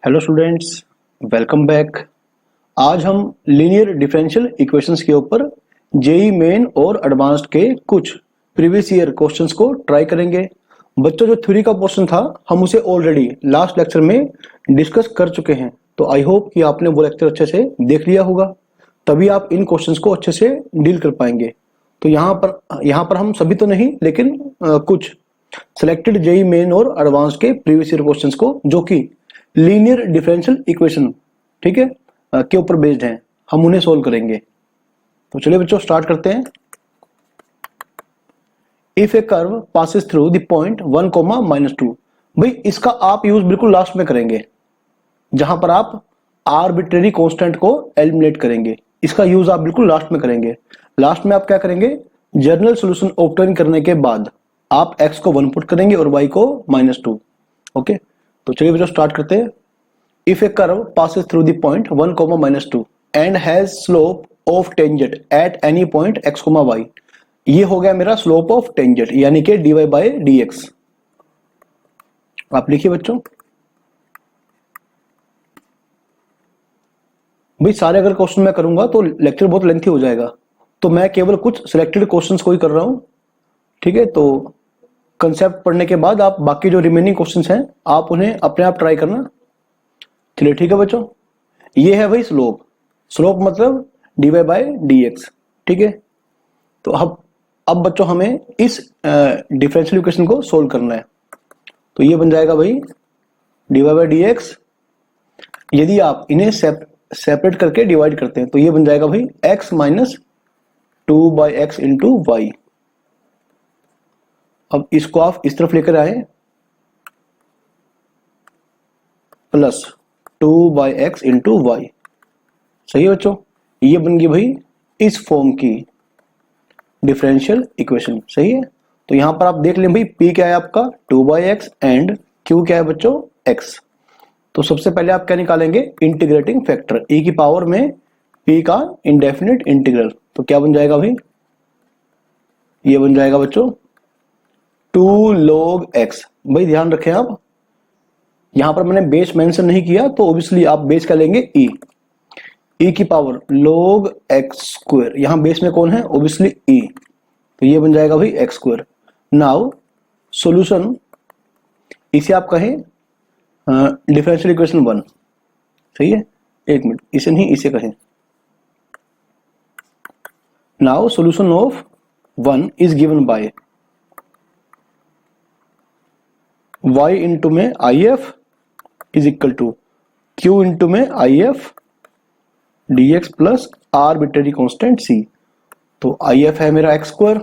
Hello students, welcome back. आज हम linear differential equations के ऊपर जेई मेन और एडवांस्ड के कुछ प्रीवियस ईयर क्वेश्चंस को ट्राई करेंगे। बच्चों, जो थ्योरी का पोर्शन था हम उसे ऑलरेडी लास्ट लेक्चर में डिस्कस कर चुके हैं, तो आई होप कि आपने वो लेक्चर अच्छे से देख लिया होगा, तभी आप इन क्वेश्चंस को अच्छे से डील कर पाएंगे। तो यहाँ पर हम सभी तो नहीं, लेकिन कुछ सिलेक्टेड जेई मेन और एडवांस्ड के प्रीवियस ईयर क्वेश्चंस को, जो कि लीनियर डिफरेंशियल इक्वेशन, ठीक है, के ऊपर बेस्ड हैं, हम उन्हें सोल्व करेंगे। तो चलिए बच्चों, स्टार्ट करते हैं। If A curve passes through the point 1, -2, भाई इसका आप यूज बिल्कुल लास्ट में करेंगे, जहां पर आप आर्बिट्रेरी कांस्टेंट को एलिमिनेट करेंगे। इसका यूज आप बिल्कुल लास्ट में करेंगे। लास्ट में आप क्या करेंगे, जनरल सॉल्यूशन ऑब्टेन करने के बाद आप x को 1 पुट करेंगे और y को -2। ओके, तो चलिए बच्चों स्टार्ट करते हैं। If A curve passes through the point 1, -2 and has slope of tangent at any point x, y, ये हो गया मेरा स्लोप ऑफ टेंजेंट, यानी कि dy/dx। आप लिखिए बच्चों। भाई सारे अगर क्वेश्चन मैं करूंगा तो लेक्चर बहुत लेंथी हो जाएगा, तो मैं केवल कुछ सिलेक्टेड क्वेश्चंस को ही कर रहा हूं, ठीक है। तो कंसेप्ट पढ़ने के बाद आप बाकी जो रिमेनिंग क्वेश्चंस हैं आप उन्हें अपने आप ट्राई करना। चलिए ठीक है बच्चों, ये है भाई स्लोप। स्लोप मतलब dy/dx, ठीक है। तो अब बच्चों हमें इस डिफरेंशियल इक्वेशन को सोल्व करना है। तो ये बन जाएगा भाई dy/dx। यदि आप इन्हें सेपरेट करके डिवाइड करते हैं तो ये बन जाएगा भाई x - 2/x इंटू वाई। अब इसको आप इस तरफ लेकर आए, प्लस 2/x इंटू वाई। सही है बच्चों, ये बन गई भाई इस फॉर्म की डिफरेंशियल इक्वेशन। सही है, तो यहां पर आप देख लें भाई p क्या है आपका 2/x एंड q क्या है बच्चों x। तो सबसे पहले आप क्या निकालेंगे, इंटीग्रेटिंग फैक्टर e की पावर में p का इंडेफिनिट इंटीग्रल। तो क्या बन जाएगा भाई, ये बन जाएगा बच्चों 2 log x। भाई ध्यान रखें आप, यहां पर मैंने बेस मेंशन नहीं किया, तो ऑब्वियसली आप बेस क्या लेंगे e की पावर log x स्क्वायर। यहां बेस में कौन है, ऑब्वियसली e, तो ये बन जाएगा भाई x स्क्वायर। नाउ सॉल्यूशन, इसे आप कहें डिफरेंशियल इक्वेशन 1। सही है, एक मिनट, इसे नहीं इसे कहें। Now solution of 1 is given by y into में if is equal to q into में if dx plus arbitrary constant c। तो if है मेरा x स्क्वायर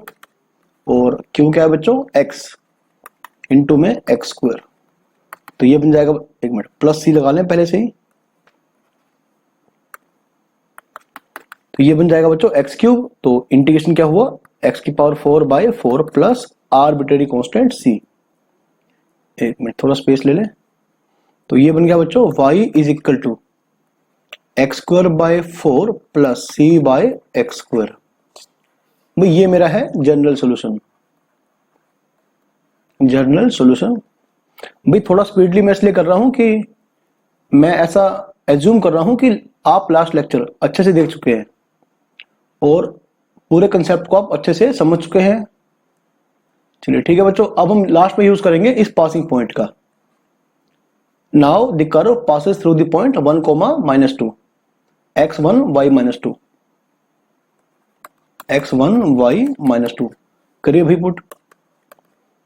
और q क्या है बच्चों x इंटू में x स्क्वायर। तो ये बन जाएगा, एक मिनट, प्लस c लगा लें पहले से ही। तो ये बन जाएगा बच्चों x क्यूब। तो इंटीग्रेशन क्या हुआ, x की power 4/4 plus arbitrary constant c। एक मिनट, थोड़ा स्पेस ले लें। तो ये बन गया बच्चों y is equal to x²/4 plus c/x square. भाई ये मेरा है जनरल सॉल्यूशन। जनरल सॉल्यूशन भाई थोड़ा स्पीडली मैं इसलिए कर रहा हूं कि मैं ऐसा एज्यूम कर रहा हूं कि आप लास्ट लेक्चर अच्छे से देख चुके हैं और पूरे कंसेप्ट को आप अच्छे से समझ चुके हैं। चलिए ठीक है बच्चों, अब हम लास्ट में यूज करेंगे इस पासिंग पॉइंट का। Now the curve passes through the point 1, -2 x1 y -2 x1 y -2। करिए भाई पुट,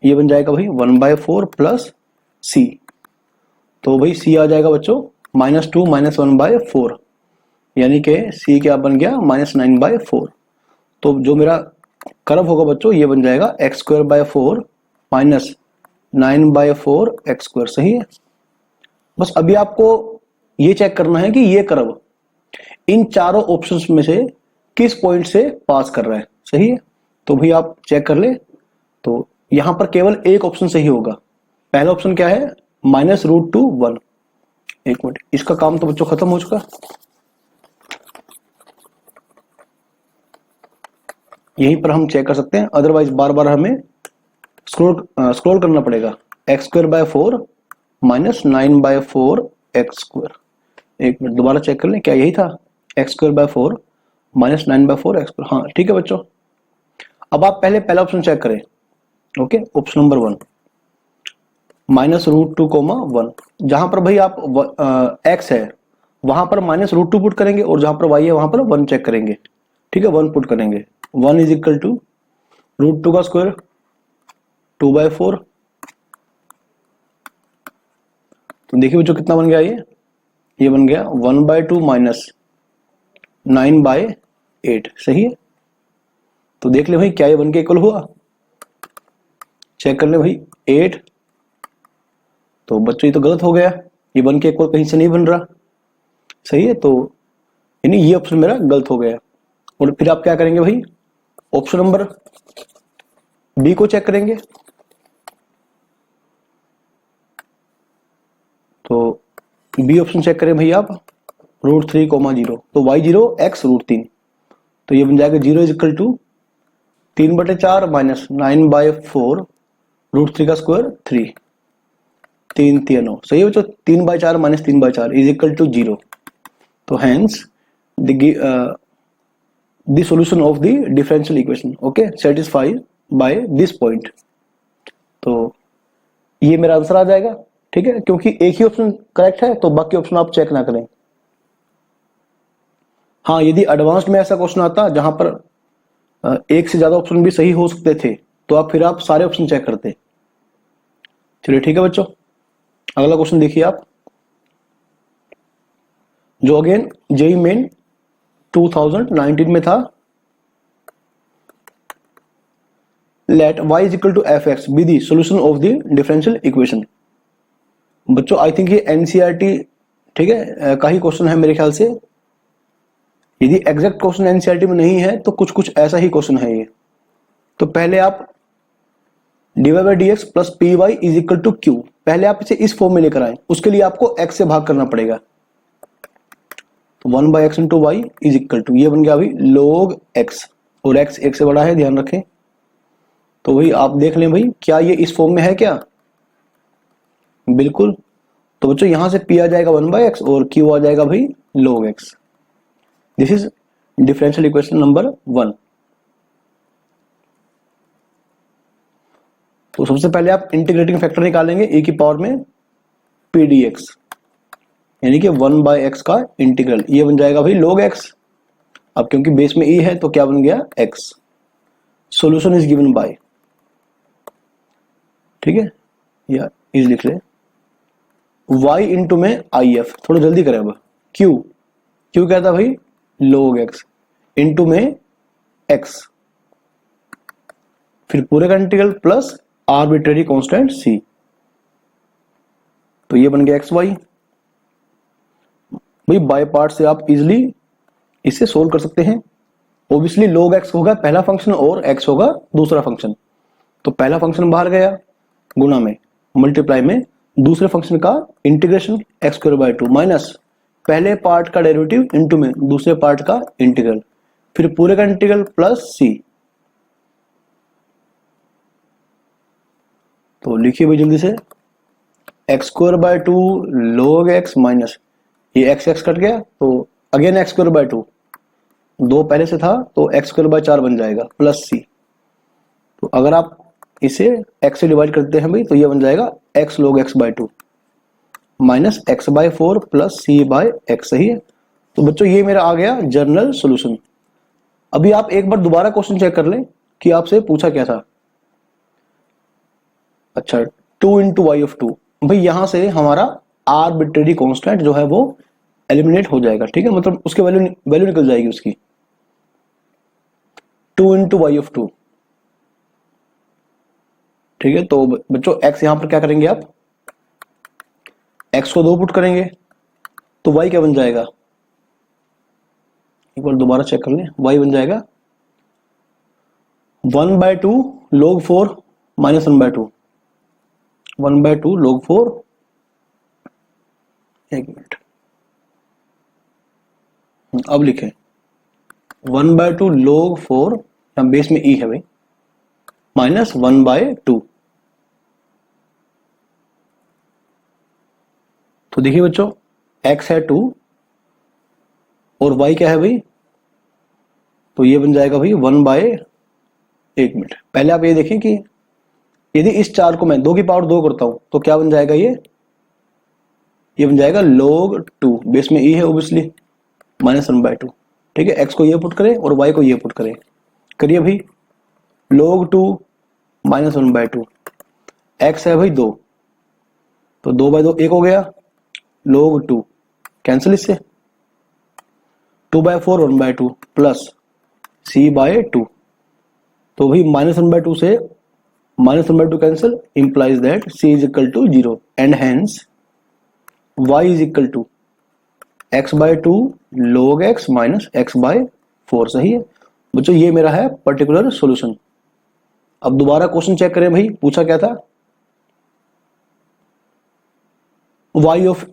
ये बन जाएगा भाई 1/4 प्लस c। तो भाई c आ जाएगा बच्चों -2 - 1/4, यानी कि c क्या बन गया -9/4। तो जो मेरा कर्व होगा बच्चों ये बन जाएगा x²/4 माइनस 9/4 x स्क्वायर। सही है, बस अभी आपको ये चेक करना है कि ये कर्व इन चारों ऑप्शंस में से किस पॉइंट से पास कर रहा है। सही है, तो भाई आप चेक कर ले। तो यहां पर केवल एक ऑप्शन सही होगा। पहला ऑप्शन क्या है, -√2 1। एक मिनट, इसका काम तो बच्चों खत्म हो चुका, यहीं पर हम चेक कर सकते हैं, अदरवाइज बार बार हमें स्क्रॉल करना पड़ेगा। x²/4 - 9/4 x square. एक मिनट दोबारा चेक कर लें, क्या यही था? X square by 4 minus 9 by 4 x square. हाँ ठीक है बच्चों। अब आप पहले पहला ऑप्शन चेक करें। Okay, option number 1 -√2, 1। जहां पर भाई आप एक्स है वहां पर -√2 पुट करेंगे, और जहां पर वाई है वहां पर 1 चेक करेंगे। ठीक है, 1 पुट करेंगे। 1 इज इक्वल टू √2 का स्क्वायर 2/4। तो देखिए बच्चों कितना बन गया, ये बन गया 1/2 माइनस 9/8। सही है। तो देख ले भाई क्या ये बन के इक्वल हुआ, चेक कर ले भाई 8। तो बच्चों ये तो गलत हो गया, ये बन के इक्वल कहीं से नहीं बन रहा। सही है, तो यानी ये ऑप्शन मेरा गलत हो गया। और फिर आप क्या करेंगे भाई, ऑप्शन नंबर बी को चेक करेंगे। तो बी ऑप्शन चेक करें भाई आप, √3, 0। तो y0 x √3। तो ये बन जाएगा 0 इज इक्वल टू 3/4 माइनस 9/4 √3 का स्क्वायर 3। 3 3 9। सही है बच्चों, 3/4 माइनस 3/4 इज इक्वल टू 0। तो hence the solution of the differential equation, okay, satisfied by this point। तो ये मेरा आंसर आ जाएगा। ठीक है, क्योंकि एक ही ऑप्शन करेक्ट है तो बाकी ऑप्शन आप चेक ना करें। हाँ, यदि एडवांस्ड में ऐसा क्वेश्चन आता जहां पर एक से ज्यादा ऑप्शन भी सही हो सकते थे तो आप सारे ऑप्शन चेक करते। चलिए ठीक है बच्चों, अगला क्वेश्चन देखिए आप, जो अगेन जेई मेन 2019 में था। Let y is equal to fx be the solution of the differential equation. बच्चों आई थिंक ये एनसीईआरटी ठीक है का ही क्वेश्चन है मेरे ख्याल से। यदि एग्जैक्ट क्वेश्चन एनसीईआरटी में नहीं है तो कुछ कुछ ऐसा ही क्वेश्चन है ये। तो पहले आप dy/dx प्लस py is equal to q, पहले आप इसे इस फॉर्म में लेकर आए। उसके लिए आपको x से भाग करना पड़ेगा। तो 1/x into y is equal to, ये बन गया अभी log x, और x 1 से बड़ा है, ध्यान रखें। तो भाई आप देख लें भाई क्या ये इस फॉर्म में है क्या? बिल्कुल। तो बच्चों यहां से p आ जाएगा 1/x और q आ जाएगा भाई log x। This is differential equation number 1। तो सबसे पहले आप इंटीग्रेटिंग फैक्टर निकालेंगे e की पावर में p dx, यानी कि 1/x का इंटीग्रल, ये बन जाएगा भाई log x। अब क्योंकि बेस में e है तो क्या बन गया x। Solution is given bye, ठीक है, या इज लिख ले y इंटू में if, थोड़ा जल्दी करें अब, q क्या था भाई log x इंटू में x, फिर पूरे का integral plus arbitrary constant c। तो ये बन गया xy। भाई बाय पार्ट से आप इजिली इसे सोल्व कर सकते हैं। ओब्वियसली log x होगा पहला फंक्शन और x होगा दूसरा फंक्शन। तो पहला फंक्शन बाहर गया गुणा में मल्टीप्लाई में दूसरे फंक्शन का इंटीग्रेशन x²/2 माइनस पहले पार्ट का डेरिवेटिव इंटू में दूसरे पार्ट का इंटीग्रल, फिर पूरे का इंटीग्रल प्लस c। तो लिखिए भाई जल्दी से, x²/2 log x माइनस ये x कट गया तो अगेन x²/2, 2 पहले से था तो x²/4 बन जाएगा प्लस c। तो अगर आप इसे x से डिवाइड करते हैं भाई तो ये बन जाएगा x log x/2 minus x/4 plus c/x। सही है। तो बच्चों ये मेरा आ गया जनरल सॉल्यूशन। अभी आप एक बार दोबारा क्वेश्चन चेक कर लें कि आपसे पूछा क्या था। अच्छा 2 इंटू वाई ऑफ 2, भाई यहां से हमारा आर्बिट्रेरी कांस्टेंट जो है वो एलिमिनेट हो जाएगा। ठीक है, मतलब उसके वैल्यू निकल जाएगी उसकी। 2 इंटू वाई ऑफ 2, ठीक है। तो बच्चों x यहां पर क्या करेंगे आप, x को 2 पुट करेंगे तो y क्या बन जाएगा, एक बार दोबारा चेक कर लें। y बन जाएगा 1/2 log 4 माइनस 1/2, 1/2 log 4, एक मिनट अब लिखें 1/2 log 4, हम बेस में e है भाई, माइनस 1/2। तो देखिए बच्चों x है 2 और y क्या है भाई, तो ये बन जाएगा भाई 1/, एक मिनट पहले आप ये देखिए कि यदि इस 4 को मैं 2 की पावर 2 करता हूं तो क्या बन जाएगा, ये बन जाएगा log 2, बेस में e है ओबियसली, -1/2। ठीक है, x को ये पुट करें और y को ये पुट करें, करिए भाई, log 2 -1/2, x है भाई 2, तो 2/2 1 हो गया, log 2 कैंसिल इससे, 2/4 1/2 प्लस c/2, तो भाई -1/2 से -1/2 cancel, implies that c is equal to 0 and hence y is equal to x/2 log x minus x/4। सही है बच्चों, ये मेरा है पर्टिकुलर सॉल्यूशन। अब दोबारा क्वेश्चन चेक करें भाई, पूछा क्या था, y ऑफ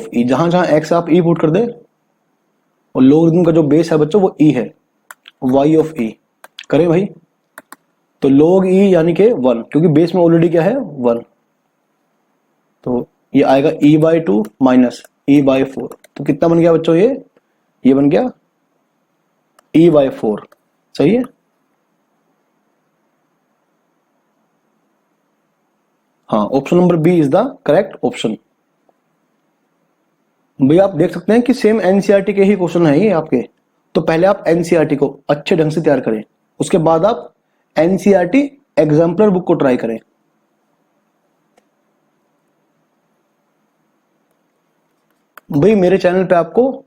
e, जहां जहां x आप e पुट कर दे और लोगरिथम का जो बेस है बच्चों वो e है, y ऑफ e करें भाई, तो log e यानी कि 1, क्योंकि बेस में ऑलरेडी क्या है 1, तो ये आएगा e/2 माइनस e/4, तो कितना बन गया बच्चों, ये बन गया e/4। सही है, हाँ, option number B is the correct option. भैया आप देख सकते हैं कि सेम एनसीईआरटी के ही क्वेश्चन है ये आपके, तो पहले आप एनसीईआरटी को अच्छे ढंग से तैयार करें, उसके बाद आप एनसीईआरटी एग्जाम्पलर बुक को ट्राई करें। भाई मेरे चैनल पे आपको,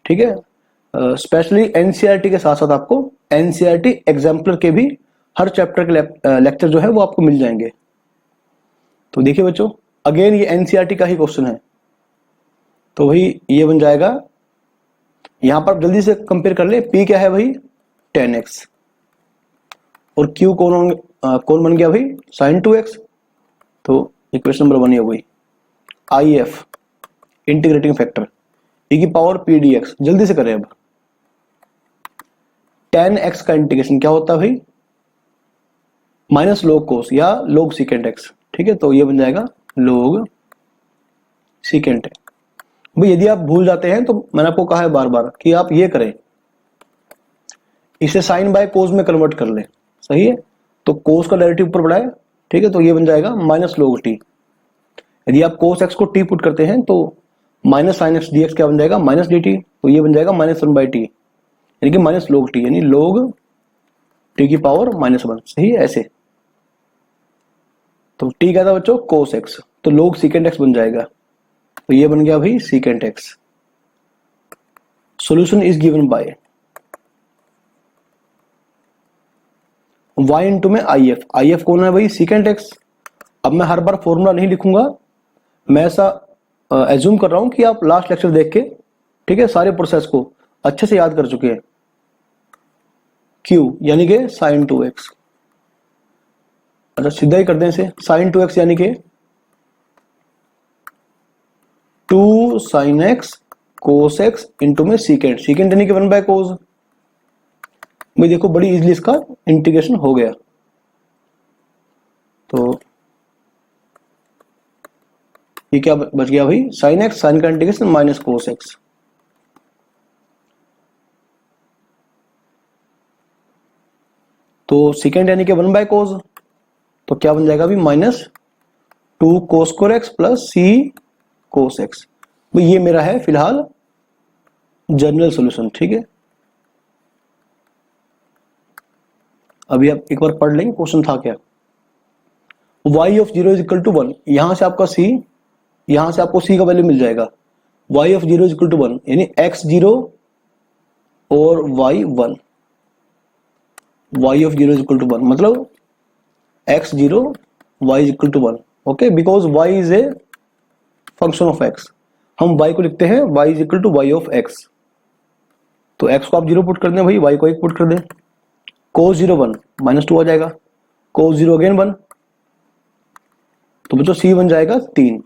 ठीक है, स्पेशली एनसीईआरटी के साथ साथ आपको एनसीईआरटी एग्जाम्पलर के भी हर चैप्टर के लेक्चर जो है वो आपको मिल जाएंगे। तो देखिए बच्चों, अगेन ये एनसीईआरटी का ही क्वेश्चन है, तो भाई ये बन जाएगा, यहां पर जल्दी से कंपेयर कर ले, P क्या है भाई 10x और Q कौन बन गया भाई sin 2x, तो इक्वेशन नंबर 1 ही हो गई। IF इंटीग्रेटिंग फैक्टर e की पावर p dx, जल्दी से करें अब, 10x का इंटीग्रेशन क्या होता है भाई, माइनस log cos या log secant x। ठीक है, तो ये बन जाएगा log secant x। भाई यदि आप भूल जाते हैं तो मैंने आपको कहा है बार बार कि आप ये करें, इसे साइन बाय कोस में कन्वर्ट कर ले। सही है, तो कोस का डेरिवेटिव ऊपर बढ़ाए, ठीक है, तो ये बन जाएगा माइनस log t। यदि आप कोस x को t पुट करते हैं तो minus sine x D x क्या बन जाएगा माइनस डी टी, तो ये बन जाएगा -1/t, यानी कि माइनस log t, यानी log t की पावर -1। सही है, ऐसे, तो t क्या था बच्चों cos x, तो log secant x बन जाएगा, तो ये बन गया भाई secant x। Solution is given by y into में if कौन है भाई secant x। अब मैं हर बार फॉर्मूला नहीं लिखूंगा, मैं ऐसा एज्यूम कर रहा हूं कि आप लास्ट लेक्चर देख के, ठीक है, सारे प्रोसेस को अच्छे से याद कर चुके हैं। Q यानी कि sin 2x, अच्छा सीधा ही कर दें इसे, sin 2x यानी कि 2 sin x cos x into में secant यानी कि 1/cos। भाई देखो बड़ी इजीली इसका इंटीग्रेशन हो गया, तो ये क्या बच गया भाई sin x, sin का इंटीग्रेशन माइनस cos x। तो secant यानी कि 1/cos, तो क्या बन जाएगा अभी -2 cos x plus c cos x। भाई ये मेरा है फिलहाल जनरल सॉल्यूशन। ठीक है, अभी आप एक बार पढ़ लेंगे क्वेश्चन था क्या, y of 0 is equal to 1, यहां से आपका c, यहां से आपको c का वैल्यू मिल जाएगा, y of 0 is equal to 1, यानी x 0 और y 1, y of 0 is equal to 1 मतलब x 0 y is equal to 1। Okay, because y is a function of x, हम y को लिखते हैं y is equal to y of x, तो x को आप 0 पुट कर दें भाई, y को 1 पुट कर दें, cos 0 1 -2 आ जाएगा, cos 0 अगेन 1, तो बच्चों c बन जाएगा 3।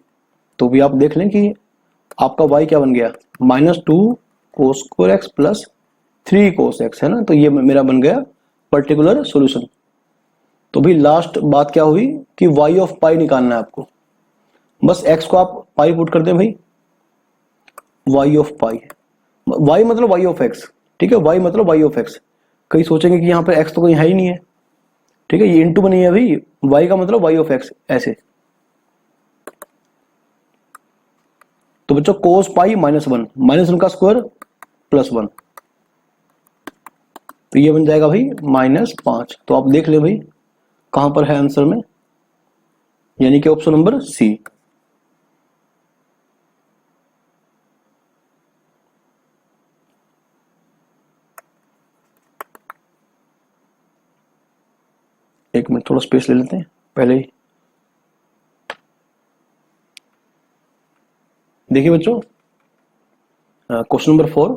तो भी आप देख लें कि आपका y क्या बन गया -2 cos x plus 3 cos x, है ना, तो ये मेरा बन गया पर्टिकुलर सॉल्यूशन। तो भी लास्ट बात क्या हुई कि y ऑफ पाई निकालना है आपको, बस x को आप पाई पुट कर दें भाई, y ऑफ पाई, y मतलब y ऑफ x, ठीक है, y मतलब y ऑफ x। कई सोचेंगे कि यहाँ पर x तो कहीं है ही नहीं है, ठीक है, ये इंटू बनी है भाई, y का मतलब y ऑफ x ऐसे। तो बच्चों कोस पाई -1 का स्क्वायर +1, तो ये बन जाएगा भाई -5। तो आप देख ले भाई कहां पर है आंसर में, यानी कि ऑप्शन नंबर सी। एक मिनट थोड़ा स्पेस ले लेते हैं पहले ही। देखिए बच्चों, question number 4,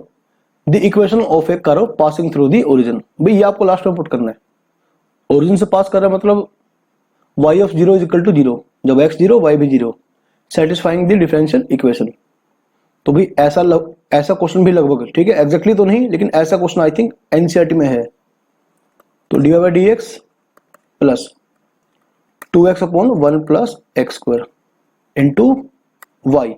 the equation of A curve passing through the origin. भाई ये आपको लास्ट में पुट करना है, ओरिजिन से पास कर रहा है मतलब y of 0 is equal to 0, जब x 0 y भी 0, सेटिस्फाइंग द डिफरेंशियल इक्वेशन। तो भाई ऐसा क्वेश्चन भी लगभग, ठीक है, एग्जैक्टली तो नहीं लेकिन ऐसा क्वेश्चन आई थिंक एनसीईआरटी में है। तो dy by d x plus 2x upon 1 plus x square into y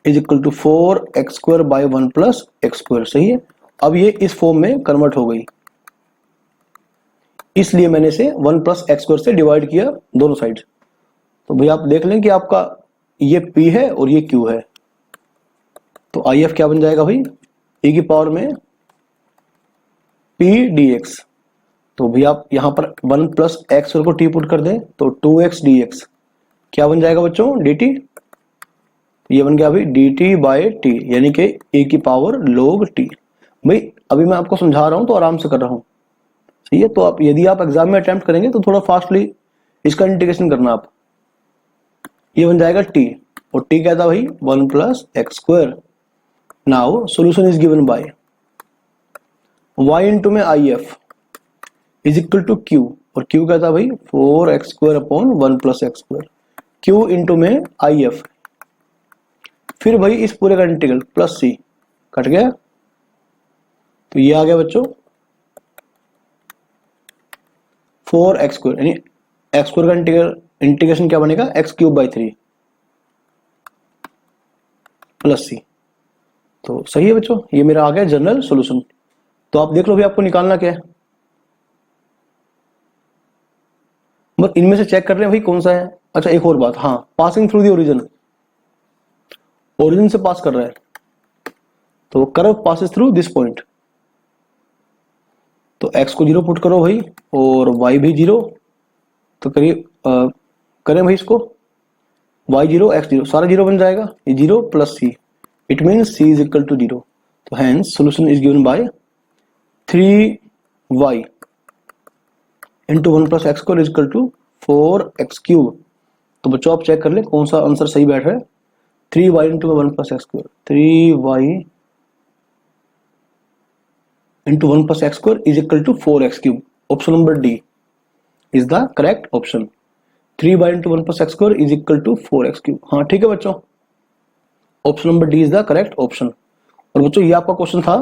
is equal to 4x square by 1 plus x square. सही है, अब ये इस फॉर्म में कन्वर्ट हो गई, इसलिए मैंने इसे 1 प्लस एक्स स्क्वायर से डिवाइड किया दोनों साइड। तो भाई आप देख लें कि आपका ये p है और ये q है, तो IF क्या बन जाएगा भाई, e की पावर में p dx। तो भाई आप यहां पर 1 प्लस एक्स को t पुट कर दें तो 2x dx क्या बन जाएगा बच्चों, dt। ये बन गया भाई dt बाई टी, यानी कि e की पावर log t। भाई अभी मैं आपको समझा रहा हूं तो आराम से कर रहा हूं, सही है। तो आप यदि आप एग्जाम में अटेम्प्ट करेंगे तो थोड़ा फास्टली इसका इंटीग्रेशन करना आप। ये बन जाएगा t, और t क्या था भाई 1 plus x square. Now solution is given by y into में IF is equal to q, और q क्या था भाई 4x square upon 1 plus x square, q into में IF, फिर भाई इस पूरे का इंटीग्रल प्लस c कट गया, तो ये आ गया बच्चों 4x स्क्वायर, यानी एक्स स्क्वायर का इंटीग्रेशन क्या बनेगा x cube by 3 plus c। तो सही है बच्चों, ये मेरा आ गया जनरल सॉल्यूशन। तो आप देख लो भी आपको निकालना क्या है, बस इनमें से चेक कर रहे हैं भाई कौन सा है। अच्छा एक और बात, हाँ, passing through the origin, origin से पास कर रहा है तो curve passes through this point. तो x को 0 पुट करो भाई और y भी 0, तो करिए करें भाई इसको, y 0 x 0 सारा 0 बन जाएगा, ये 0 plus c, it means c is equal to 0। तो hence solution is given by 3y into 1 plus x square is equal to 4x cube. तो बच्चों आप चेक कर ले कौन सा आंसर सही बैठ रहा है, 3y into 1 plus x square, 3y into 1 plus x square is equal to 4x cube. Option number D is the correct option, 3y into 1 plus x square is equal to 4x cube. हाँ ठीक है बच्चों, option number D is the correct option. और बच्चों ये आपका question था,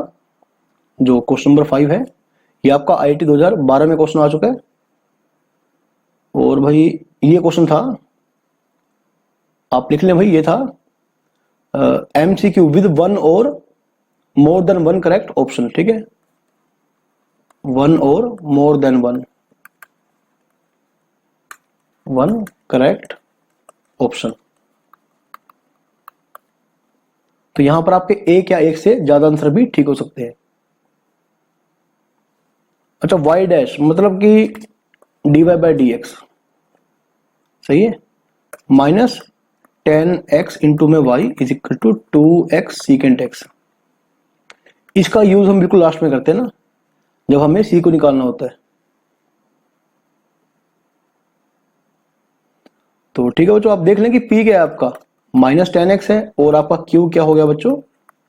जो क्वेश्चन नंबर 5 है, ये आपका IIT 2012 में क्वेश्चन आ चुका है। और भाई ये क्वेश्चन था, आप लिख लें भाई, ये था MCQ विद 1 और मोर देन 1 करेक्ट ऑप्शन, ठीक है, 1 और मोर देन 1 करेक्ट ऑप्शन। तो यहां पर आपके एक या एक से ज्यादा आंसर भी ठीक हो सकते हैं। अच्छा y डैश मतलब कि dy बाई डी एक्स, सही है, माइनस 10x इंटू में y is equal to 2x secant x। इसका यूज हम बिल्कुल लास्ट में करते हैं ना, जब हमें c को निकालना होता है। तो ठीक है बच्चों, आप देख लें कि p क्या है आपका -10x है, और आपका q क्या हो गया बच्चों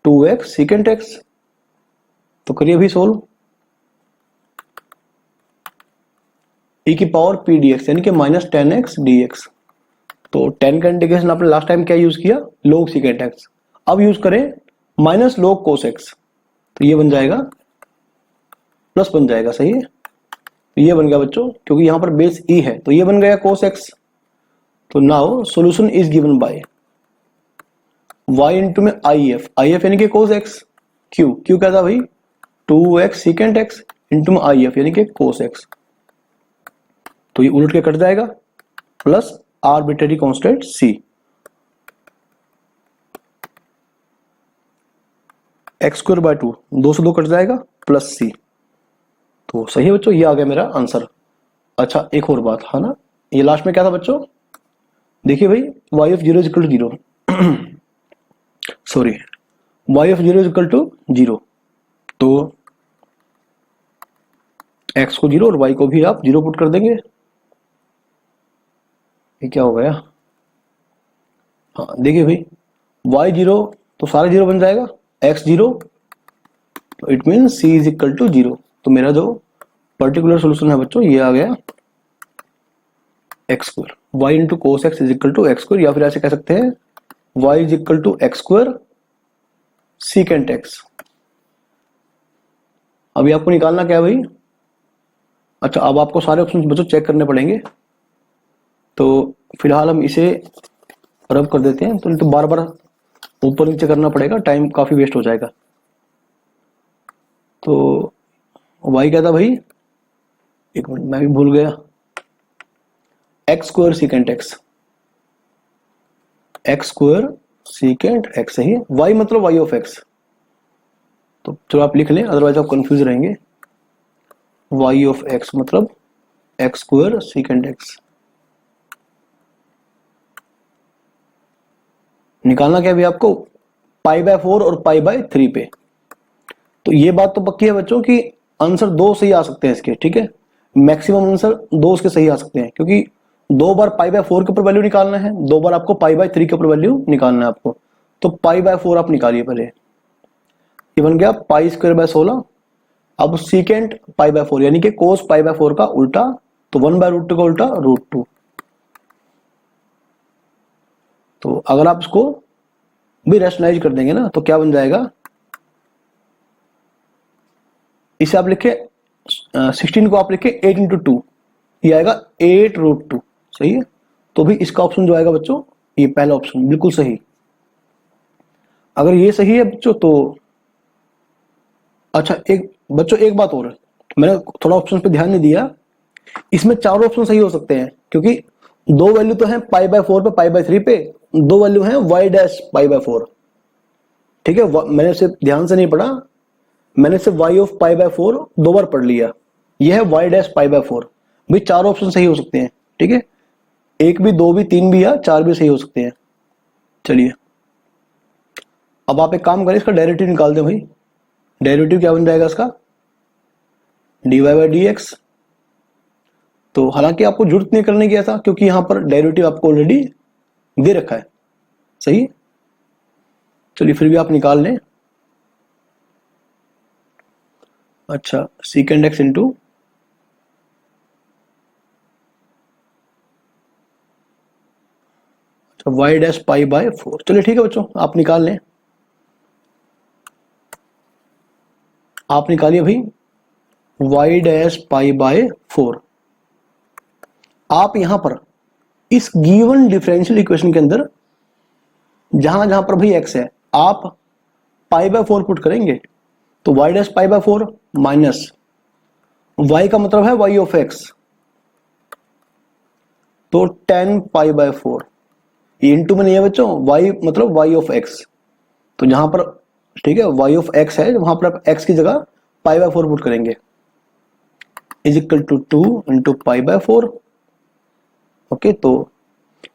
2x सीकेंट x। तो करिए अभी सोल्व, e की पावर p dx यानी कि -10x dx। तो 10 का इंटीग्रेशन आपने लास्ट टाइम क्या यूज किया, log सीकेंट x। अब यूज करें माइनस log cos x, तो ये बन जाएगा प्लस बन जाएगा, सही है। तो ये बन गया बच्चों, क्योंकि यहां पर बेस e है तो ये बन गया cos x। तो now solution is given by y into में आई एफ यानी कि cos x, q क्या था भाई 2x सीकेंट x इंटू में आई एफ यानी कि cos x, तो ये उलट के कट जाएगा plus arbitrary constant c, x square bye 2, 2 से 2 कट जाएगा प्लस c। तो सही है बच्चों, ये आ गया मेरा आंसर। अच्छा एक और बात है ना, ये लास्ट में क्या था बच्चों, देखिए भाई y of 0 is equal to 0 sorry y of 0 is equal to 0, तो x को 0 और y को भी आप 0 पुट कर देंगे। ये क्या हो गया, हाँ देखिए भाई y 0 तो सारा 0 बन जाएगा, x 0 तो it mean c is equal to 0। तो मेरा जो पर्टिकुलर सोल्यूशन है बच्चों ये आ गया x square, y into cos x is equal to x square, या फिर ऐसे कह सकते हैं y is equal to x square secant x. अभी आपको निकालना क्या है भाई, अच्छा अब आपको सारे ऑप्शन बच्चों चेक करने पड़ेंगे, तो फिलहाल हम इसे रब कर देते हैं, तो बार बार ऊपर नीचे करना पड़ेगा, टाइम काफी वेस्ट हो जाएगा। तो वाई क्या था भाई, एक मिनट मैं भी भूल गया, x square secant x, x square secant x है, वाई मतलब वाई ऑफ एक्स, तो चलो आप लिख लें अदरवाइज आप कंफ्यूज रहेंगे। वाई ऑफ एक्स मतलब एक्स स्क्वायर सीकेंट एक्स। निकालना क्या भी आपको, पाई बाय 4 और पाई बाय 3 पे। तो ये बात तो पक्की है बच्चों कि आंसर 2 सही आ सकते हैं इसके, ठीक है, मैक्सिमम आंसर 2 उसके सही आ सकते हैं, क्योंकि 2 बार पाई बाय 4 के ऊपर वैल्यू निकालना है, 2 बार आपको पाई बाय 3 के ऊपर वैल्यू निकालना है आपको। तो पाई बाय 4 आप निकालिए पहले, ये बन गया पाई स्क्वायर बाय 16। अब सीकेंट पाई बाय 4 यानी कि कोस पाई बाय 4 का उल्टा, तो 1 बाय रूट 2 का उल्टा रूट 2। तो अगर आप इसको भी रैशनलाइज कर देंगे ना तो क्या बन जाएगा, इसे आप लिखे 16 को आप लिखे 8 इंटू 2, ये आएगा 8 रूट 2, सही है। तो भी इसका ऑप्शन जो आएगा बच्चों ये पहला ऑप्शन बिल्कुल सही। अगर ये सही है बच्चों तो अच्छा एक बच्चों एक बात और है, मैंने थोड़ा ऑप्शन पे ध्यान नहीं दिया, इसमें चारों ऑप्शन सही हो सकते हैं, क्योंकि 2 वैल्यू तो है पाई बाय 4 पे पाई बाय 3 पे, 2 वैल्यू है वाई डैश पाई बाय 4, ठीक है। मैंने सिर्फ ध्यान से नहीं पढ़ा, मैंने सिर्फ y ऑफ पाई बाय 4 2 बार पढ़ लिया, यह है y डैश पाई बाय 4। भाई चारों ऑप्शन सही हो सकते हैं, ठीक है, 1 भी 2 भी 3 भी या 4 भी सही हो सकते हैं। चलिए अब आप एक काम करें, इसका डेरिवेटिव निकाल दें भाई। डेरिवेटिव क्या बन जाएगा इसका, dy बाय dx। तो हालांकि आपको जरूरत नहीं करने की था, क्योंकि यहां पर डेरिवेटिव आपको ऑलरेडी दे रखा है, सही। चलिए फिर भी आप निकाल लें। अच्छा second x into y dash pi by 4, चलिए ठीक है बच्चों आप निकाल लें। आप निकालिए भाई वाई डैश पाई बाय 4। आप यहां पर इस गिवन डिफरेंशियल इक्वेशन के अंदर जहां जहां पर भाई एक्स है आप पाई बाय 4 पुट करेंगे, तो y dash pi by 4 minus y का मतलब है वाई ऑफ एक्स, तो 10 पाई बाय 4, ये इंटू में नहीं है बच्चों, वाई मतलब वाई ऑफ एक्स, तो जहां पर ठीक है वाई ऑफ एक्स है वहां पर आप एक्स की जगह पाई बाय 4 पुट करेंगे, is equal to 2 into pi by 4। Okay, तो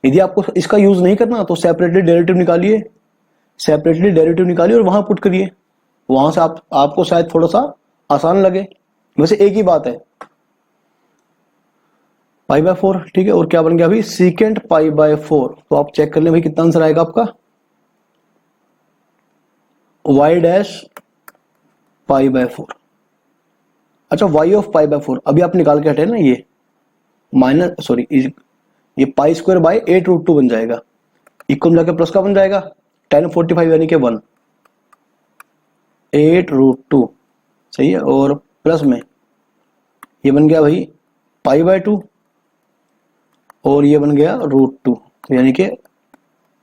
यदि आपको इसका यूज नहीं करना तो सेपरेटली डेरिवेटिव निकालिए, सेपरेटली डेरिवेटिव निकालिए और वहां पुट करिए, वहां से आपको शायद थोड़ा सा आसान लगे, वैसे एक ही बात है, पाई बाय 4, ठीक है। और क्या बन गया अभी सीकेंट पाई बाय 4, तो आप चेक कर लें भाई कितना आंसर आएगा आपका, वाई डैश पाई बाय 4। अच्छा वाई ऑफ पाई बाय 4 अभी आप निकाल के हटे ना, ये माइनस सॉरी ये पाई स्क्वायर बाय 8 रूट 2 बन जाएगा, इक्वल जाकर प्लस का बन जाएगा 10 45 यानी कि 1 8 रूट 2, सही है। और प्लस में ये बन गया भाई पाई बाय 2 और ये बन गया रूट 2, तो यानी कि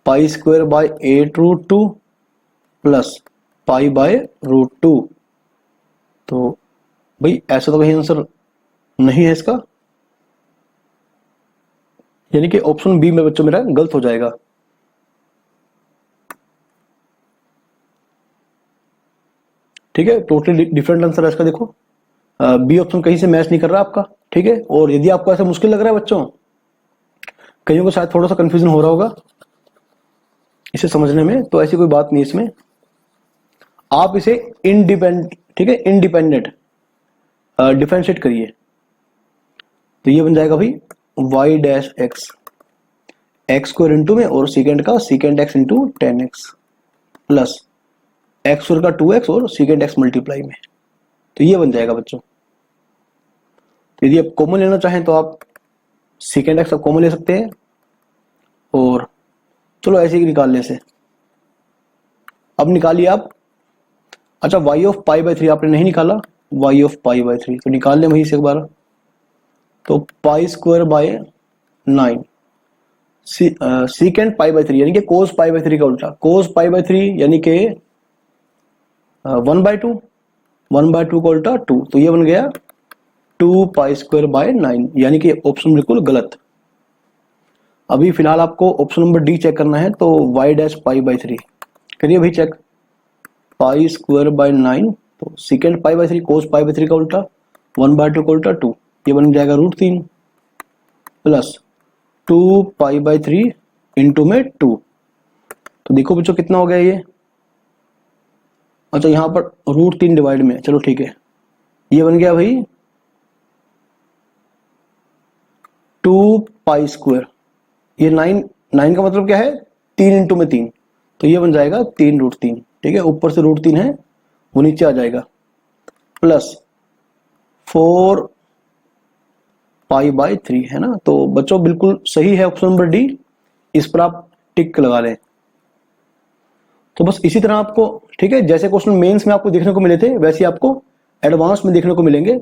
pi square by 8√2 plus pi by √2। तो भाई ऐसा तो कहीं आंसर नहीं है इसका, यानी कि ऑप्शन बी में बच्चों मेरा गलत हो जाएगा। ठीक है, टोटली डिफरेंट आंसर है इसका। देखो बी ऑप्शन कहीं से मैच नहीं कर रहा आपका। ठीक है, और यदि आपको ऐसा मुश्किल लग रहा है बच्चों, कईयों को शायद थोड़ा सा कंफ्यूजन हो रहा होगा इसे समझने में, तो ऐसी कोई बात नहीं इसमें। आप इसे इंडिपेंडेंट, ठीक है, इंडिपेंडेंट डिफरेंशिएट करिए। तो ये बन जाएगा भाई y dash x, x square into में और सेकेंड का second x into 10x plus x square का 2x और सेकेंड एक्स मल्टीप्लाई में। तो ये बन जाएगा बच्चों। यदि आप कॉमन लेना चाहें तो आप सेकेंड एक्स कॉमन ले सकते हैं, और चलो ऐसे ही निकाल ले से। अब निकालिए आप। अच्छा, y ऑफ पाई बाई 3 आपने नहीं निकाला, y ऑफ पाई बाई 3 तो निकाल लें वहीं से एक बार। तो pi square by 9 सीकेंड pi by 3 यानी कि कोस पाई बाई 3 का उल्टा, कोस पाई बाई 3 यानी कि 1/2, 1/2 का उल्टा 2। तो ये बन गया 2 पाई स्क्वायर बाय 9, यानी कि ऑप्शन बिल्कुल गलत। अभी फिलहाल आपको ऑप्शन नंबर डी चेक करना है, तो y डैश पाई बाई 3 करिए भाई चेक। पाई स्क्वायर बाय 9, तो second pi by 3 cos pi by 3 का उल्टा, 1/2 का उल्टा 2, ये बन जाएगा √3 प्लस 2 पाई बाई 3 इंटू में 2। तो देखो बच्चों कितना हो गया ये। अच्छा, यहां पर √3 डिवाइड में, चलो ठीक है, ये बन गया भाई 2 पाई स्क्वायर। ये 9 का मतलब क्या है, 3 इंटू में 3, तो ये बन जाएगा 3√3। ठीक है, ऊपर से √3 है वो नीचे आ जाएगा, प्लस 4 पाई बाई 3 है ना। तो बच्चों बिल्कुल सही है ऑप्शन नंबर डी, इस पर आप टिक लगा लें। तो बस इसी तरह आपको, ठीक है, जैसे क्वेश्चन मेंस में आपको देखने को मिले थे वैसे आपको एडवांस में देखने को मिलेंगे।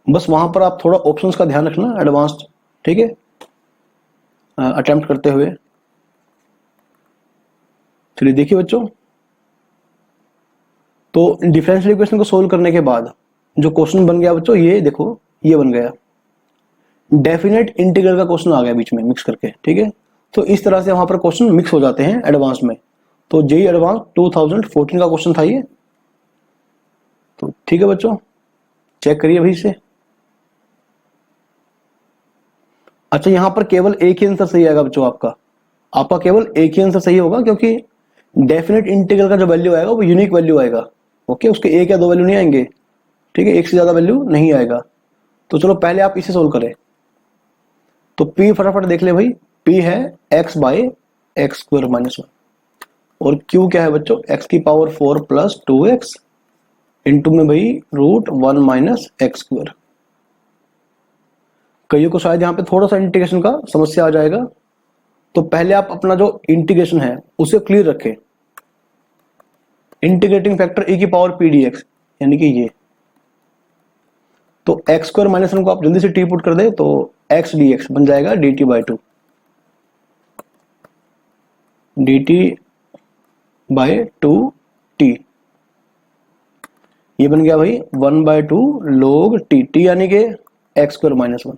बस वहां पर आप थोड़ा ऑप्शंस का ध्यान रखना एडवांस्ड, ठीक है, अटेम्प्ट करते हुए। चलिए देखिए बच्चों, तो डिफरेंशियल इक्वेशन को सोल्व करने के बाद जो क्वेश्चन बन गया बच्चों, ये देखो ये बन गया डेफिनेट इंटीग्रल का क्वेश्चन आ गया बीच में मिक्स करके। ठीक है, तो इस तरह से वहां पर क्वेश्चन मिक्स हो जाते हैं एडवांस में। तो जेईई एडवांस 2014 का क्वेश्चन था ये। तो ठीक है बच्चों, चेक करिए भाई से। अच्छा, यहां पर केवल एक ही आंसर सही आएगा बच्चों, आपका केवल एक ही आंसर सही होगा, क्योंकि डेफिनेट इंटीग्रल का जो वैल्यू आएगा वो यूनिक वैल्यू आएगा। ओके, उसके एक या दो वैल्यू नहीं आएंगे। ठीक है, एक से ज्यादा वैल्यू नहीं आएगा। तो चलो पहले आप इसे सोल्व करें। तो P फटाफट देख ले भाई, P है x by x square minus 1, और Q क्या है बच्चों, x की पावर 4 प्लस 2x इंटू में भाई √1 माइनस एक्स स्क्वायर। कईयों को शायद यहाँ पे थोड़ा सा इंटीग्रेशन का समस्या आ जाएगा, तो पहले आप अपना जो इंटीग्रेशन है उसे क्लियर रखें। इंटीग्रेटिंग फैक्टर e की पावर p dx, यानी कि ये, तो एक्स स्क्वायर माइनस 1 को आप जल्दी से टी पुट कर दे, तो x dx बन जाएगा dt by 2, dt by 2t। ये बन गया भाई 1/2 log t, यानी कि एक्स स्क्वायर माइनस 1।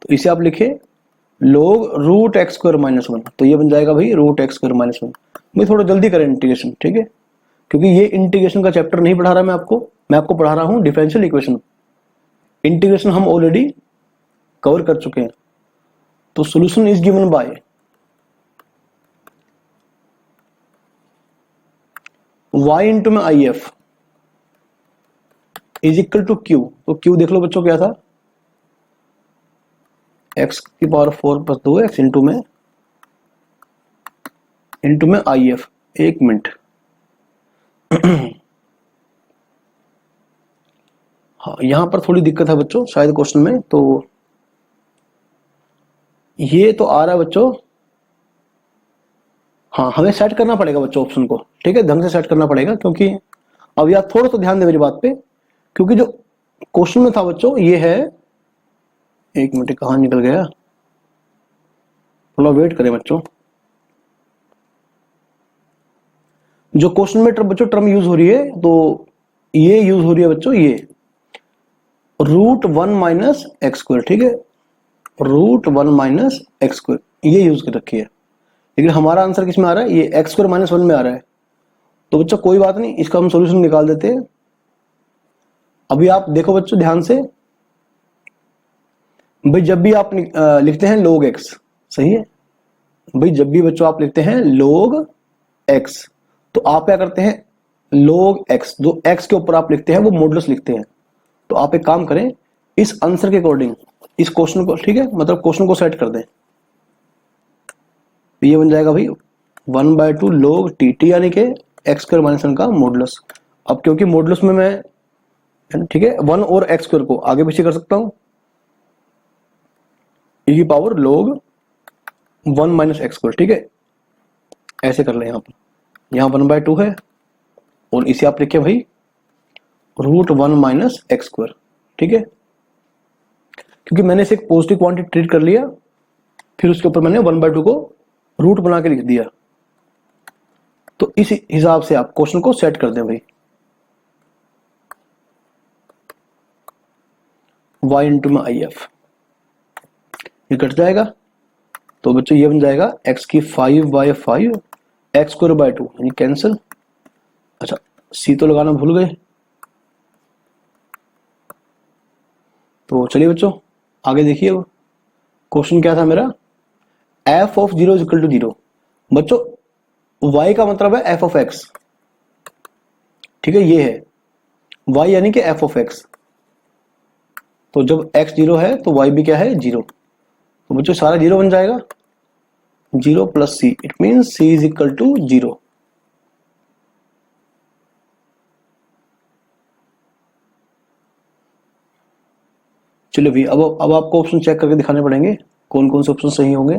तो इसे आप लिखे log √x स्क्वायर माइनस 1, तो ये बन जाएगा भाई √x स्क्वायर माइनस 1। मैं थोड़ा जल्दी करें इंटीग्रेशन, ठीक है, क्योंकि ये इंटीग्रेशन का चैप्टर नहीं पढ़ा रहा मैं आपको पढ़ा रहा हूं डिफरेंशियल इक्वेशन। इंटीग्रेशन हम ऑलरेडी कवर कर चुके हैं। तो solution is given by y into में IF is equal to Q। तो Q देख लो बच्चों क्या था, x की पावर 4 प्लस 2x इंटू में IF। एक मिनट, हाँ यहां पर थोड़ी दिक्कत है बच्चों शायद क्वेश्चन में। तो ये तो आ रहा है बच्चों, हाँ हमें सेट करना पड़ेगा बच्चों ऑप्शन को, ठीक है, ढंग से सेट करना पड़ेगा। क्योंकि अब यार थोड़ा सा ध्यान दे मेरी बात पे, क्योंकि जो क्वेश्चन में था बच्चों ये है, एक मिनट कहाँ निकल गया, थोड़ा वेट करें बच्चों। जो क्वेश्चन में बच्चों टर्म यूज हो रही है, तो ये यूज हो रही है बच्चों, ये √1 माइनस एक्स स्क्वायर, ठीक है, √1 माइनस एक्स स्क्वायर ये यूज कर रखी है। लेकिन हमारा आंसर किस में आ रहा है, ये एक्स स्क्वायर माइनस 1 में आ रहा है। तो बच्चों कोई बात नहीं, इसका हम सॉल्यूशन निकाल देते हैं। अभी आप देखो बच्चों ध्यान से, भाई जब भी आप लिखते हैं log x, सही है भाई, जब भी बच्चों आप लिखते हैं log x, तो आप क्या करते हैं, log x, जो x के ऊपर आप लिखते हैं वो मॉडुलस लिखते हैं। तो आप एक काम करें, इस आंसर के अकॉर्डिंग इस क्वेश्चन को, ठीक है, मतलब क्वेश्चन को सेट कर दें। ये बन जाएगा भाई 1/2 log tt, यानी कि एक्स स्क्वायर माइनस 1 का मॉडुलस। अब क्योंकि मॉडुलस में मैं, ठीक है, 1 और एक्स स्क्वायर को आगे पीछे कर सकता हूं, e की power log 1 minus x square, ठीक है, ऐसे कर लें। यहाँ 1/2 है और इसे आप लिखे भाई √1 माइनस एक्स स्क्वायर, ठीक है, क्योंकि मैंने इसे एक पॉजिटिव क्वांटिटी ट्रीट कर लिया, फिर उसके ऊपर मैंने 1/2 को रूट बना के लिख दिया। तो इस हिसाब से आप क्वेश्चन को सेट कर दें भाई, y इंटू में IF, ये कट जाएगा। तो बच्चों ये बन जाएगा x की 5/5 एक्स स्क्वायर बाय 2, यानी कैंसिल। अच्छा c तो लगाना भूल गए, तो चलिए बच्चों आगे देखिए। क्वेश्चन क्या था मेरा, f of 0 is equal to 0। बच्चों y का मतलब है f ऑफ x, ठीक है, ये है y यानी कि f ऑफ x। तो जब x 0 है तो y भी क्या है, 0। तो बच्चों सारा 0 बन जाएगा, 0 plus c, it means c is equal to 0। चलिए भाई अब आपको ऑप्शन चेक करके दिखाने पड़ेंगे कौन कौन से ऑप्शन सही होंगे।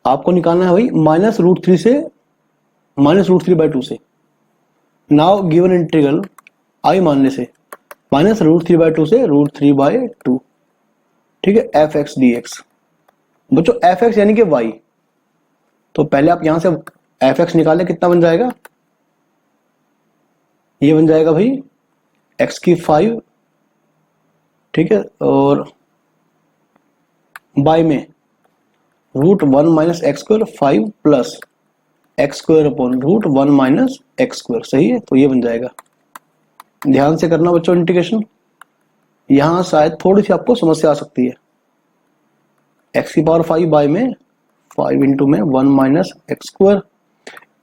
आपको निकालना है भाई -√3 से -√3/2 से। नाउ गिवन इंटीग्रल आई मानने से -√3/2 से √3/2, ठीक है, f(x) dx। बच्चों f(x) यानी कि y, तो पहले आप यहां से f(x) निकालें, कितना बन जाएगा, ये बन जाएगा भाई x की 5, ठीक है, और y में √1 minus x square 5 plus x square upon √1 minus x square, सही है। तो ये बन जाएगा, ध्यान से करना बच्चों इंटीग्रेशन, यहां शायद थोड़ी सी आपको समस्या आ सकती है। x की पावर 5 बाय में 5 इंटू में 1 माइनस एक्स स्क्वायर,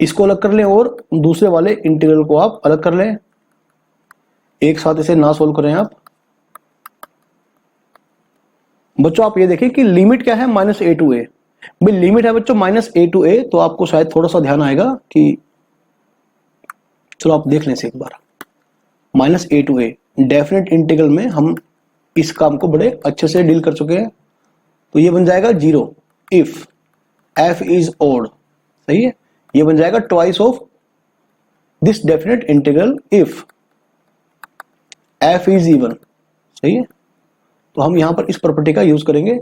इसको अलग कर लें और दूसरे वाले इंटीग्रल को आप अलग कर लें, एक साथ इसे ना सोल्व करें आप। बच्चों आप ये देखें कि लिमिट क्या है, -a to a, भाई लिमिट है बच्चों -a to a, तो आपको शायद थोड़ा सा ध्यान आएगा कि, चलो आप देख लें से एक बार, -a to a definite integral में हम इस काम को बड़े अच्छे से डील कर चुके हैं। तो ये बन जाएगा 0 इफ f इज ओड, सही है। ये बन जाएगा twice of this definite integral if f is even, सही है। तो हम यहां पर इस प्रॉपर्टी का यूज करेंगे।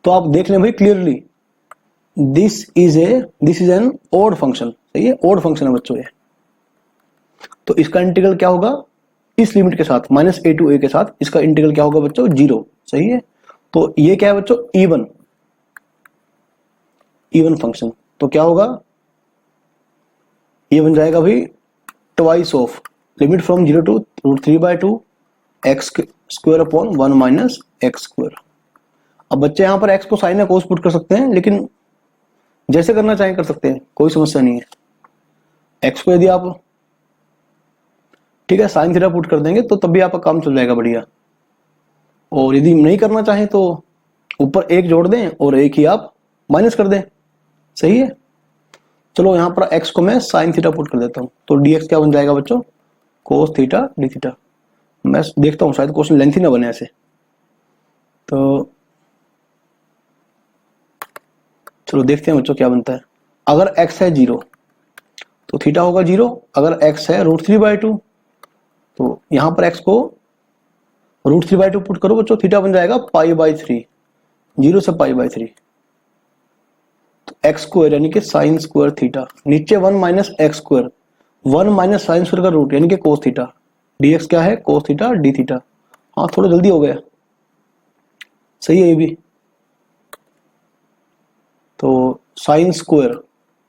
तो आप देख लें भाई clearly, this is an odd function, सही है, ओड फंक्शन है बच्चों ये। तो इसका इंटीग्रल क्या होगा, इस लिमिट के साथ -a to a के साथ इसका इंटीग्रल क्या होगा बच्चों, 0, सही है। तो ये क्या है बच्चों, इवन फंक्शन। तो क्या होगा, ये बन जाएगा भाई twice of limit from 0 to √3/2 x square upon 1 minus x square. अब बच्चे यहां पर x को साइन या कोस पुट कर सकते हैं, लेकिन जैसे करना चाहें कर सकते हैं, कोई समस्या नहीं है। x को यदि आप, ठीक है, साइन थीटा पुट कर देंगे तो तब भी आपका काम चल जाएगा बढ़िया। और यदि नहीं करना चाहें तो ऊपर 1 जोड़ दें और 1 ही आप माइनस कर दें, सही है। चलो यहां पर x को मैं साइन थीटा पुट कर देता हूं, तो dx क्या बन जाएगा बच्चों, कोस थीटा डी थीटा। मैं देखता हूं शायद क्वेश्चन लेंथी ना बने ऐसे, तो चलो देखते हैं बच्चों क्या बनता है। अगर x है 0 तो थीटा होगा 0, अगर x है √3/2 तो यहां पर x को √3/2 पुट करो बच्चों, थीटा बन जाएगा π/3, 0 से π/3। तो एक्स स्क्वायर यानी कि साइन स्क्वायर थीटा, नीचे 1 minus x square, 1 minus sine square का रूट यानी कि कोस थीटा, dx क्या है कोस थीटा डी थीटा। हाँ थोड़ा जल्दी हो गया, सही है ये भी। तो साइन स्क्वायर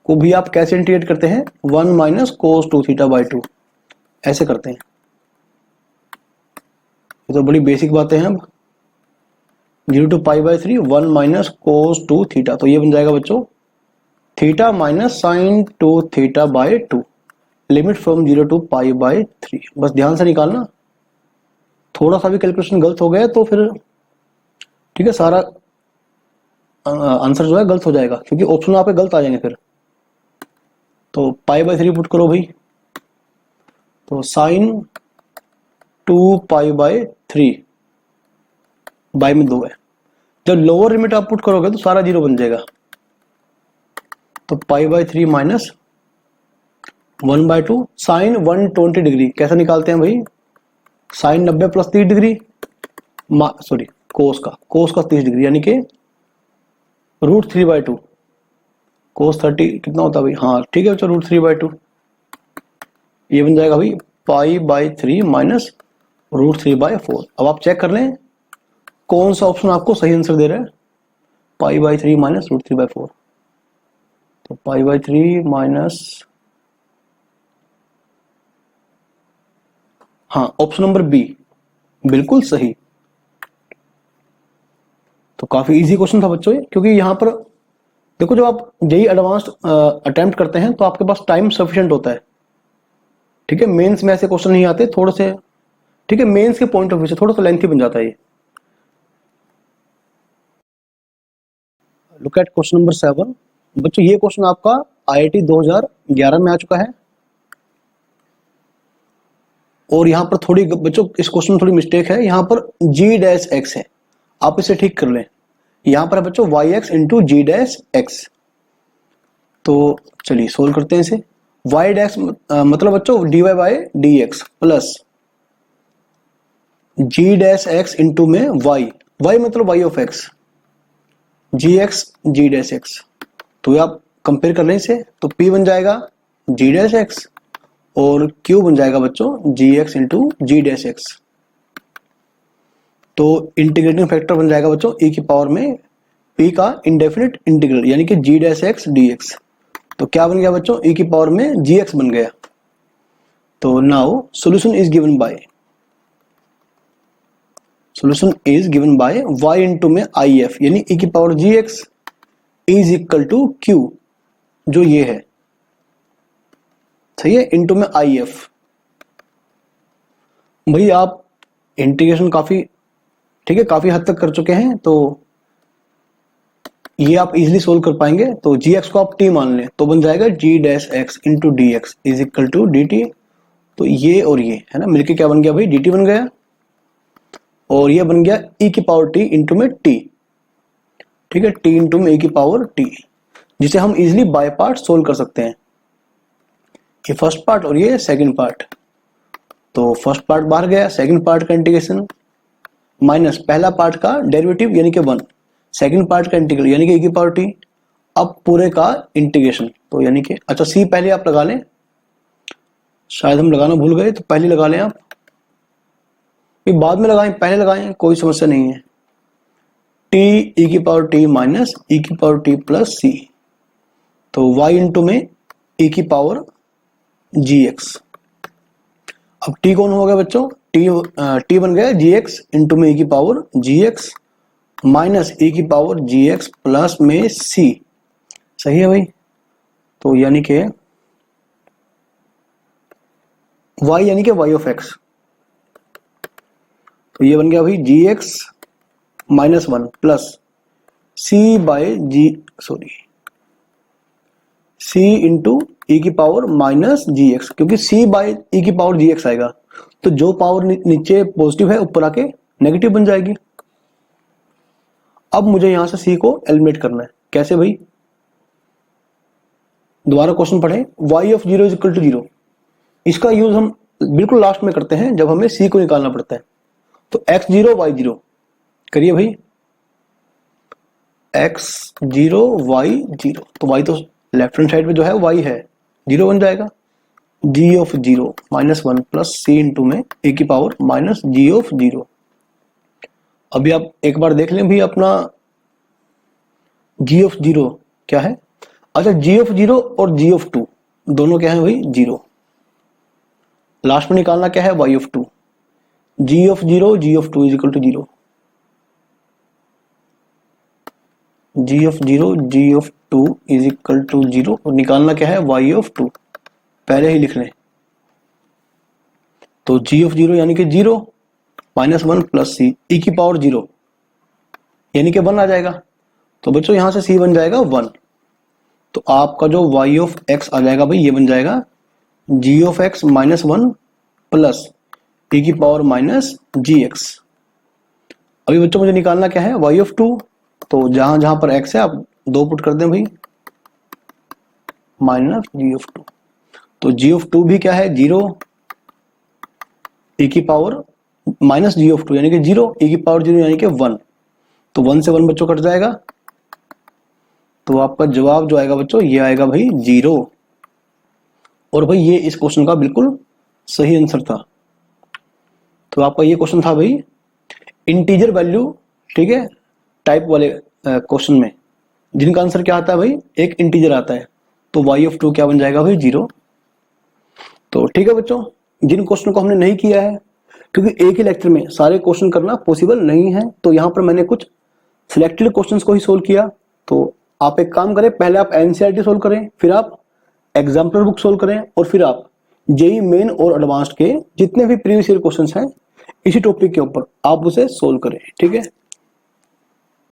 को भी आप कैसे इंटीग्रेट करते हैं, 1 माइनस कोस 2 थीटा/2 ऐसे करते हैं। ये तो बड़ी बेसिक बातें हैं। अब 0 to π/3 1 माइनस कोस 2 थीटा, तो ये बन जाएगा बच्चों थीटा माइनस साइन 2 थीटा/2, लिमिट फ्रॉम 0 to π/3। बस ध्यान से निकालना, थोड़ा सा भी कैलकुलेशन गलत हो गया तो फिर ठीक है सारा आंसर जो है गलत हो जाएगा, क्योंकि ऑप्शन आपके गलत आ जाएंगे फिर। तो π/3 पुट करो भाई, तो साइन 2π/3 बाय में 2 है। जब लोअर लिमिट आप पुट करोगे तो सारा 0 बन जाएगा। तो π/3 माइनस 1/2 साइन 120 डिग्री कैसे निकालते हैं भाई, साइन 90 प्लस 30 डिग्री, सॉरी कोस का 30 डिग्री यानी कि √3/2, कोस 30 कितना होता है भाई, हाँ ठीक है बच्चों √3/2, ये बन जाएगा भाई π/3 माइनस √3/4। अब आप चेक कर लें कौन सा ऑप्शन आपको सही आंसर दे रहा है, π/3 माइनस √3/4। तो π/3 माइनस, हाँ ऑप्शन नंबर बी बिल्कुल सही। तो काफी इजी क्वेश्चन था बच्चों ये, क्योंकि यहाँ पर देखो जब आप जेई एडवांस्ड अटेम्प्ट करते हैं तो आपके पास टाइम सफिशिएंट होता है, ठीक है। मेंस में ऐसे क्वेश्चन नहीं आते, थोड़े से ठीक है मेंस के पॉइंट ऑफ व्यू से थोड़ा सा लेंथी बन जाता है ये। लुक एट क्वेश्चन नंबर 7 बच्चों, ये क्वेश्चन आपका IIT 2011 में आ चुका है। और यहाँ पर थोड़ी बच्चों इस क्वेश्चन में थोड़ी मिस्टेक है, यहाँ पर g-x है, आप इसे ठीक कर लें। यहाँ पर है बच्चों yx इंटू g-x। तो चलिए सोल्व करते हैं इसे। y' मतलब बच्चों dy/dx प्लस g-x इंटू में y मतलब y of x, gx g-x। तो ये आप कंपेयर कर लें इसे, तो p बन जाएगा g-x और q बन जाएगा बच्चों gx इंटू g-x। तो इंटीग्रेटिंग फैक्टर बन जाएगा बच्चों e की पावर में p का इंडेफिनिट इंटीग्रल यानी कि g-x dx। तो क्या बन गया बच्चों, e की पावर में gx बन गया। तो now solution is given by y into में if यानी e की पावर gx is equal to q, जो ये है सही है, इंटू में if। भाई आप इंटीग्रेशन काफी ठीक है काफी हद तक कर चुके हैं, तो ये आप इजीली सोल्व कर पाएंगे। तो gx को आप t मान लें तो बन जाएगा g-x into dx is equal to dt। तो ये और ये है ना मिलके क्या बन गया भाई, dt बन गया, और ये बन गया e की पावर t इंटू में t, ठीक है t इंटू में e की पावर t, जिसे हम इजीली बाय पार्ट सोल्व कर सकते हैं। ये फर्स्ट पार्ट और ये सेकंड पार्ट। तो फर्स्ट पार्ट बाहर गया, सेकंड पार्ट का इंटीग्रेशन माइनस पहला पार्ट का डेरिवेटिव यानी कि 1, सेकंड पार्ट का इंटीग्रल यानी कि e की पावर t, अब पूरे का इंटीग्रेशन। तो यानी कि अच्छा c पहले आप लगा लें, शायद हम लगाना भूल गए, तो पहले लगा लें आप, बाद में लगाएं पहले लगाएं कोई समस्या नहीं है। t e की पावर t माइनस e की पावर t प्लस c, तो y इंटू में e की पावर gx। अब t कौन हो गया बच्चों, t बन गया gx इंटू में e की पावर gx माइनस e की पावर gx प्लस में c, सही है भाई। तो यानी कि y यानी कि y ऑफ x, तो ये बन गया भाई gx minus 1 plus c into e की पावर माइनस gx, क्योंकि c बाय e की पावर gx आएगा तो जो पावर नीचे पॉजिटिव है ऊपर आके नेगेटिव बन जाएगी। अब मुझे यहां से c को एलिमिनेट करना है, कैसे भाई, दोबारा क्वेश्चन पढ़ें। y of 0 is equal to 0, इसका यूज हम बिल्कुल लास्ट में करते हैं जब हमें c को निकालना पड़ता है। तो x0 y0 करिए भाई, x0 y0, तो y तो लेफ्ट हैंड साइड पे जो है y है, 0 बन जाएगा। g of 0 -1 plus c into में a की पावर माइनस g ऑफ 0। अभी आप एक बार देख लें भी अपना g ऑफ 0 क्या है। अच्छा, g ऑफ 0 और g ऑफ 2 दोनों क्या है भाई 0। लास्ट में निकालना क्या है y of 2, g of 0 g of 2 is equal to 0, g of 0 g of 2 is equal to 0, और निकालना क्या है y ऑफ 2, पहले ही लिख लें। तो g ऑफ 0 यानी कि 0 -1 प्लस c e की पावर 0 यानी कि 1 आ जाएगा। तो बच्चों यहां से c बन जाएगा 1, तो आपका जो y ऑफ x आ जाएगा भाई ये बन जाएगा g of x -1 plus e की पावर माइनस gx। अभी बच्चों मुझे निकालना क्या है y ऑफ 2, तो जहां जहां पर x है आप 2 पुट कर दें भाई, माइनस g ऑफ 2, तो g ऑफ 2 भी क्या है 0, e की पावर माइनस g ऑफ 2 यानी कि 0, e की पावर 0 यानी कि 1, तो 1 से 1 बच्चों कट जाएगा, तो आपका जवाब जो आएगा बच्चों ये आएगा भाई 0। और भाई ये इस क्वेश्चन का बिल्कुल सही आंसर था। तो आपका ये क्वेश्चन था भाई इंटीजर वैल्यू, ठीक है, टाइप वाले क्वेश्चन में जिनका आंसर क्या आता है भाई एक इंटीजर आता है, तो y ऑफ 2 क्या बन जाएगा भाई 0। तो ठीक है बच्चों, जिन क्वेश्चन को हमने नहीं किया है, क्योंकि एक ही लेक्चर में सारे क्वेश्चन करना पॉसिबल नहीं है, तो यहाँ पर मैंने कुछ सिलेक्टेड क्वेश्चंस को ही सोल्व किया। तो आप एक काम करें, पहले आप एनसीईआरटी सोल्व करें, फिर आप एग्जाम्पलर बुक सोल्व करें, और फिर आप जेईई मेन और एडवांस्ड के जितने भी प्रीवियस ईयर क्वेश्चंस हैं इसी टॉपिक के ऊपर आप उसे सोल्व करें, ठीक है।